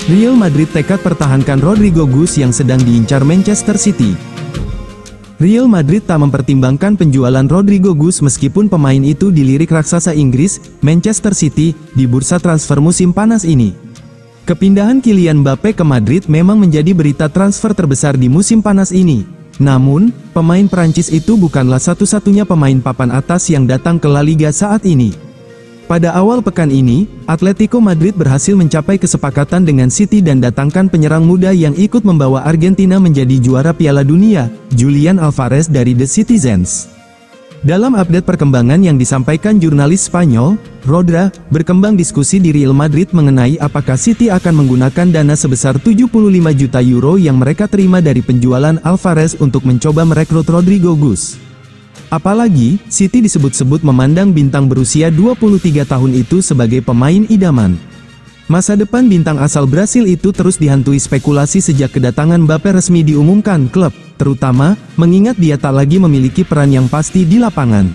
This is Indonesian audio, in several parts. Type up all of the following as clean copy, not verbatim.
Real Madrid tekad pertahankan Rodrigo Gus yang sedang diincar Manchester City. Real Madrid tak mempertimbangkan penjualan Rodrigo Gus meskipun pemain itu dilirik raksasa Inggris, Manchester City, di bursa transfer musim panas ini. Kepindahan Kylian Mbappe ke Madrid memang menjadi berita transfer terbesar di musim panas ini. Namun, pemain Prancis itu bukanlah satu-satunya pemain papan atas yang datang ke La Liga saat ini. Pada awal pekan ini, Atletico Madrid berhasil mencapai kesepakatan dengan City dan datangkan penyerang muda yang ikut membawa Argentina menjadi juara Piala Dunia, Julian Alvarez dari The Citizens. Dalam update perkembangan yang disampaikan jurnalis Spanyol, Rodra, berkembang diskusi di Real Madrid mengenai apakah City akan menggunakan dana sebesar 75 juta euro yang mereka terima dari penjualan Alvarez untuk mencoba merekrut Rodrigo Gus. Apalagi, City disebut-sebut memandang bintang berusia 23 tahun itu sebagai pemain idaman. Masa depan bintang asal Brasil itu terus dihantui spekulasi sejak kedatangan Mbappe resmi diumumkan klub, terutama, mengingat dia tak lagi memiliki peran yang pasti di lapangan.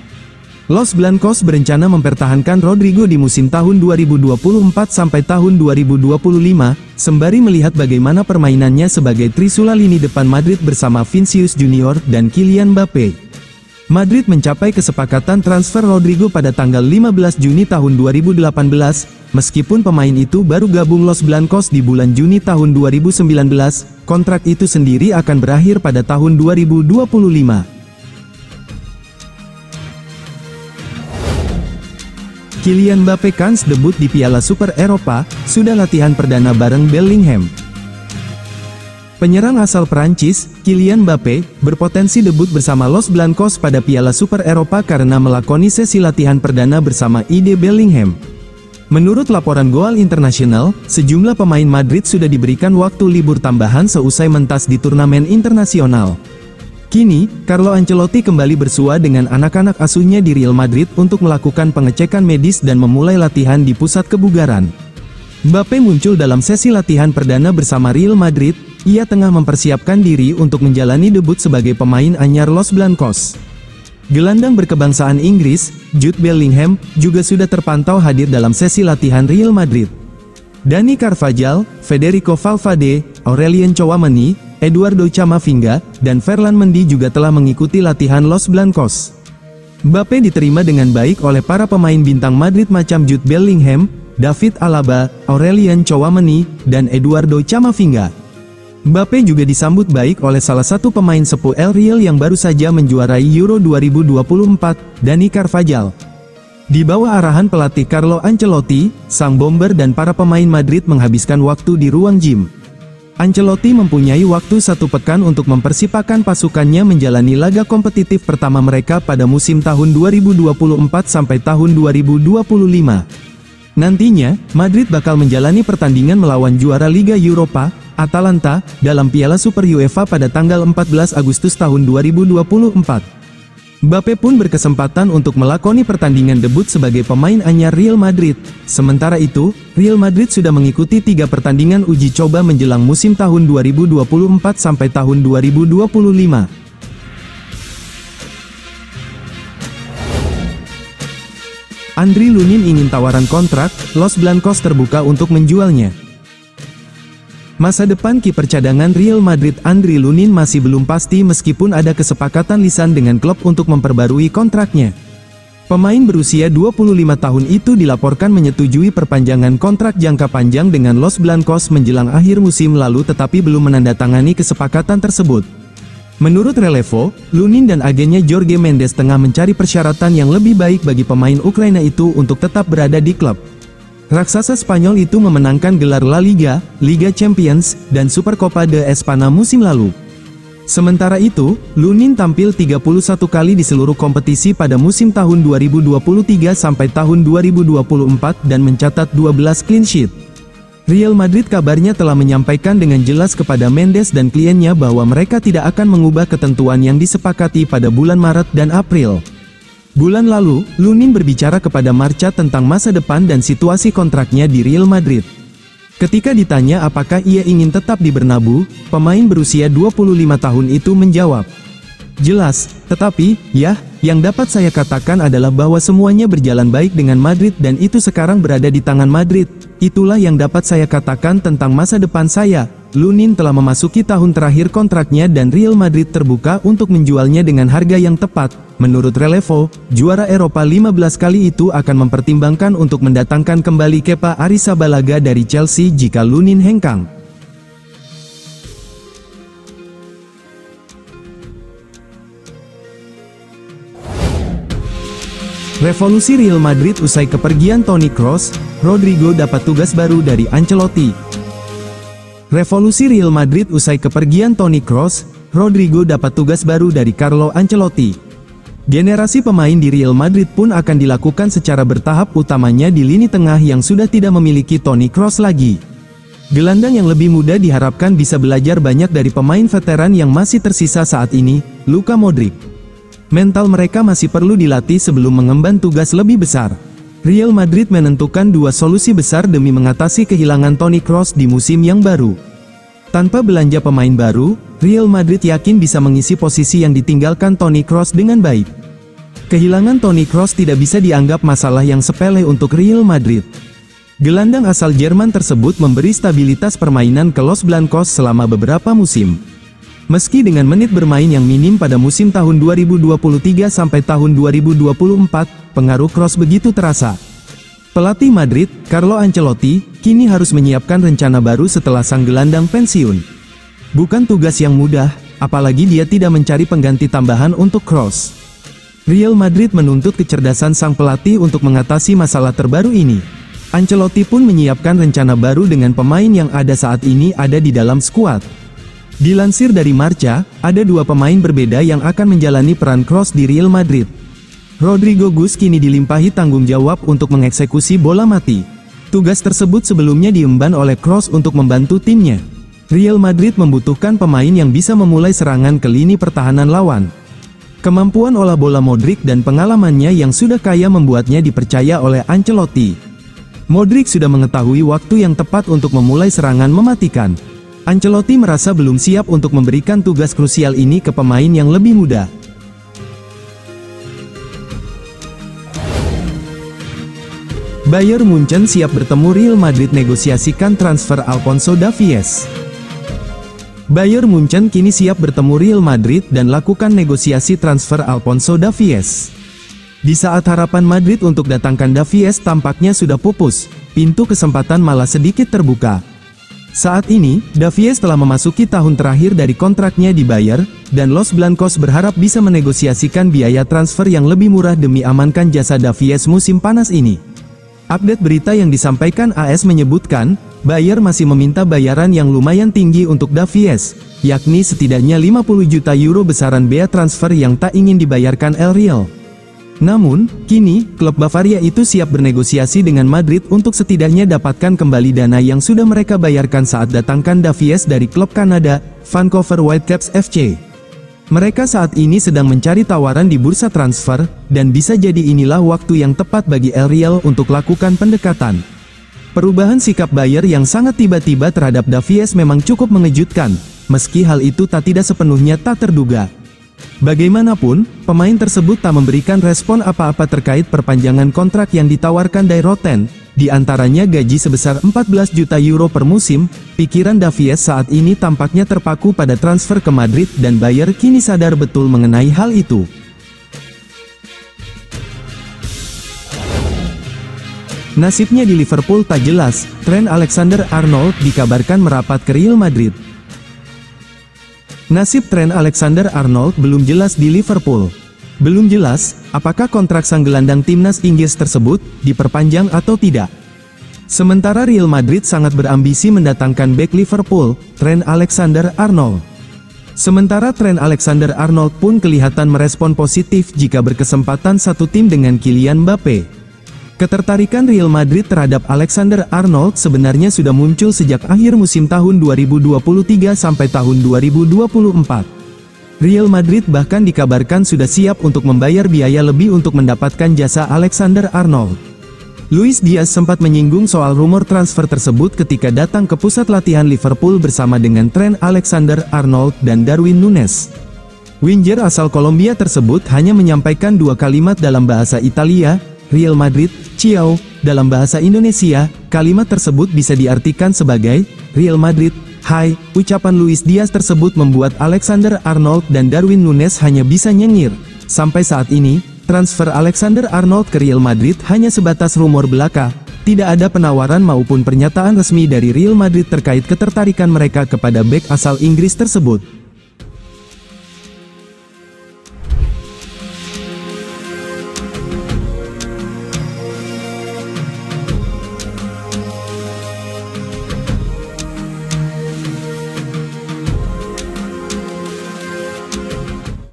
Los Blancos berencana mempertahankan Rodrigo di musim tahun 2024 sampai tahun 2025, sembari melihat bagaimana permainannya sebagai trisula lini depan Madrid bersama Vinicius Junior dan Kylian Mbappe. Madrid mencapai kesepakatan transfer Rodrigo pada tanggal 15 Juni tahun 2018, meskipun pemain itu baru gabung Los Blancos di bulan Juni tahun 2019, kontrak itu sendiri akan berakhir pada tahun 2025. Kylian Mbappe kans debut di Piala Super Eropa, sudah latihan perdana bareng Bellingham. Penyerang asal Prancis, Kylian Mbappe, berpotensi debut bersama Los Blancos pada Piala Super Eropa karena melakoni sesi latihan perdana bersama Jude Bellingham. Menurut laporan Goal International, sejumlah pemain Madrid sudah diberikan waktu libur tambahan seusai mentas di turnamen internasional. Kini, Carlo Ancelotti kembali bersua dengan anak-anak asuhnya di Real Madrid untuk melakukan pengecekan medis dan memulai latihan di pusat kebugaran. Mbappe muncul dalam sesi latihan perdana bersama Real Madrid. Ia tengah mempersiapkan diri untuk menjalani debut sebagai pemain anyar Los Blancos. Gelandang berkebangsaan Inggris, Jude Bellingham, juga sudah terpantau hadir dalam sesi latihan Real Madrid. Dani Carvajal, Federico Valverde, Aurelien Tchouaméni, Eduardo Camavinga, dan Ferland Mendy juga telah mengikuti latihan Los Blancos. Mbappe diterima dengan baik oleh para pemain bintang Madrid macam Jude Bellingham, David Alaba, Aurelien Tchouaméni, dan Eduardo Camavinga. Mbappe juga disambut baik oleh salah satu pemain sepuh El Real yang baru saja menjuarai Euro 2024, Dani Carvajal. Di bawah arahan pelatih Carlo Ancelotti, sang bomber dan para pemain Madrid menghabiskan waktu di ruang gym. Ancelotti mempunyai waktu 1 pekan untuk mempersiapkan pasukannya menjalani laga kompetitif pertama mereka pada musim tahun 2024 sampai tahun 2025. Nantinya, Madrid bakal menjalani pertandingan melawan juara Liga Eropa, Atalanta, dalam Piala Super UEFA pada tanggal 14 Agustus tahun 2024. Mbappe pun berkesempatan untuk melakoni pertandingan debut sebagai pemain anyar Real Madrid. Sementara itu, Real Madrid sudah mengikuti 3 pertandingan uji coba menjelang musim tahun 2024 sampai tahun 2025. Andriy Lunin ingin tawaran kontrak, Los Blancos terbuka untuk menjualnya. Masa depan kiper cadangan Real Madrid Andriy Lunin masih belum pasti meskipun ada kesepakatan lisan dengan klub untuk memperbarui kontraknya. Pemain berusia 25 tahun itu dilaporkan menyetujui perpanjangan kontrak jangka panjang dengan Los Blancos menjelang akhir musim lalu tetapi belum menandatangani kesepakatan tersebut. Menurut Relevo, Lunin dan agennya Jorge Mendes tengah mencari persyaratan yang lebih baik bagi pemain Ukraina itu untuk tetap berada di klub. Raksasa Spanyol itu memenangkan gelar La Liga, Liga Champions, dan Supercopa de España musim lalu. Sementara itu, Lunin tampil 31 kali di seluruh kompetisi pada musim tahun 2023 sampai tahun 2024 dan mencatat 12 clean sheet. Real Madrid kabarnya telah menyampaikan dengan jelas kepada Mendes dan kliennya bahwa mereka tidak akan mengubah ketentuan yang disepakati pada bulan Maret dan April. Bulan lalu, Lunin berbicara kepada Marca tentang masa depan dan situasi kontraknya di Real Madrid. Ketika ditanya apakah ia ingin tetap di Bernabeu, pemain berusia 25 tahun itu menjawab, "Jelas, tetapi, ya, yang dapat saya katakan adalah bahwa semuanya berjalan baik dengan Madrid dan itu sekarang berada di tangan Madrid. itulah yang dapat saya katakan tentang masa depan saya. Lunin telah memasuki tahun terakhir kontraknya dan Real Madrid terbuka untuk menjualnya dengan harga yang tepat. Menurut Relevo, juara Eropa 15 kali itu akan mempertimbangkan untuk mendatangkan kembali Kepa Arrizabalaga dari Chelsea jika Lunin hengkang. Revolusi Real Madrid usai kepergian Toni Kroos, Rodrigo dapat tugas baru dari Ancelotti. Revolusi Real Madrid usai kepergian Toni Kroos, Rodrigo dapat tugas baru dari Carlo Ancelotti. Generasi pemain di Real Madrid pun akan dilakukan secara bertahap, utamanya di lini tengah yang sudah tidak memiliki Toni Kroos lagi. Gelandang yang lebih muda diharapkan bisa belajar banyak dari pemain veteran yang masih tersisa saat ini, Luka Modric. Mental mereka masih perlu dilatih sebelum mengemban tugas lebih besar. Real Madrid menentukan dua solusi besar demi mengatasi kehilangan Toni Kroos di musim yang baru. Tanpa belanja pemain baru, Real Madrid yakin bisa mengisi posisi yang ditinggalkan Toni Kroos dengan baik. Kehilangan Toni Kroos tidak bisa dianggap masalah yang sepele untuk Real Madrid. Gelandang asal Jerman tersebut memberi stabilitas permainan ke Los Blancos selama beberapa musim. Meski dengan menit bermain yang minim pada musim tahun 2023 sampai tahun 2024, pengaruh Kroos begitu terasa. Pelatih Madrid, Carlo Ancelotti, kini harus menyiapkan rencana baru setelah sang gelandang pensiun. Bukan tugas yang mudah, apalagi dia tidak mencari pengganti tambahan untuk Kroos. Real Madrid menuntut kecerdasan sang pelatih untuk mengatasi masalah terbaru ini. Ancelotti pun menyiapkan rencana baru dengan pemain yang ada saat ini ada di dalam skuad. Dilansir dari Marca, ada dua pemain berbeda yang akan menjalani peran Kroos di Real Madrid. Rodrigo Gus kini dilimpahi tanggung jawab untuk mengeksekusi bola mati. Tugas tersebut sebelumnya diemban oleh Kroos untuk membantu timnya. Real Madrid membutuhkan pemain yang bisa memulai serangan ke lini pertahanan lawan. Kemampuan olah bola Modric dan pengalamannya yang sudah kaya membuatnya dipercaya oleh Ancelotti. Modric sudah mengetahui waktu yang tepat untuk memulai serangan mematikan. Ancelotti merasa belum siap untuk memberikan tugas krusial ini ke pemain yang lebih muda. Bayern Munchen siap bertemu Real Madrid negosiasikan transfer Alphonso Davies. Bayern Munchen kini siap bertemu Real Madrid dan lakukan negosiasi transfer Alphonso Davies. Di saat harapan Madrid untuk datangkan Davies tampaknya sudah pupus, pintu kesempatan malah sedikit terbuka. Saat ini, Davies telah memasuki tahun terakhir dari kontraknya di Bayern, dan Los Blancos berharap bisa menegosiasikan biaya transfer yang lebih murah demi amankan jasa Davies musim panas ini. Update berita yang disampaikan AS menyebutkan, Bayern masih meminta bayaran yang lumayan tinggi untuk Davies, yakni setidaknya 50 juta euro besaran bea transfer yang tak ingin dibayarkan El Real. Namun, kini, klub Bavaria itu siap bernegosiasi dengan Madrid untuk setidaknya dapatkan kembali dana yang sudah mereka bayarkan saat datangkan Davies dari klub Kanada, Vancouver Whitecaps FC. Mereka saat ini sedang mencari tawaran di bursa transfer, dan bisa jadi inilah waktu yang tepat bagi El Real untuk lakukan pendekatan. Perubahan sikap Bayern yang sangat tiba-tiba terhadap Davies memang cukup mengejutkan, meski hal itu tidak sepenuhnya tak terduga. Bagaimanapun, pemain tersebut tak memberikan respon apa-apa terkait perpanjangan kontrak yang ditawarkan dari Rotten, di antaranya gaji sebesar 14 juta euro per musim. Pikiran Davies saat ini tampaknya terpaku pada transfer ke Madrid dan Bayern kini sadar betul mengenai hal itu. Nasibnya di Liverpool tak jelas, Trent Alexander-Arnold dikabarkan merapat ke Real Madrid. Nasib Trent Alexander-Arnold belum jelas di Liverpool. Belum jelas, apakah kontrak sang gelandang timnas Inggris tersebut diperpanjang atau tidak. Sementara Real Madrid sangat berambisi mendatangkan bek Liverpool, Trent Alexander-Arnold. Sementara Trent Alexander-Arnold pun kelihatan merespon positif jika berkesempatan satu tim dengan Kylian Mbappe. Ketertarikan Real Madrid terhadap Alexander-Arnold sebenarnya sudah muncul sejak akhir musim tahun 2023 sampai tahun 2024. Real Madrid bahkan dikabarkan sudah siap untuk membayar biaya lebih untuk mendapatkan jasa Alexander-Arnold. Luis Diaz sempat menyinggung soal rumor transfer tersebut ketika datang ke pusat latihan Liverpool bersama dengan Trent Alexander-Arnold dan Darwin Núñez. Winger asal Kolombia tersebut hanya menyampaikan dua kalimat dalam bahasa Italia, Real Madrid, ciao. Dalam bahasa Indonesia, kalimat tersebut bisa diartikan sebagai Real Madrid, hai. Ucapan Luis Diaz tersebut membuat Alexander-Arnold dan Darwin Núñez hanya bisa nyengir. Sampai saat ini, transfer Alexander-Arnold ke Real Madrid hanya sebatas rumor belaka. Tidak ada penawaran maupun pernyataan resmi dari Real Madrid terkait ketertarikan mereka kepada bek asal Inggris tersebut.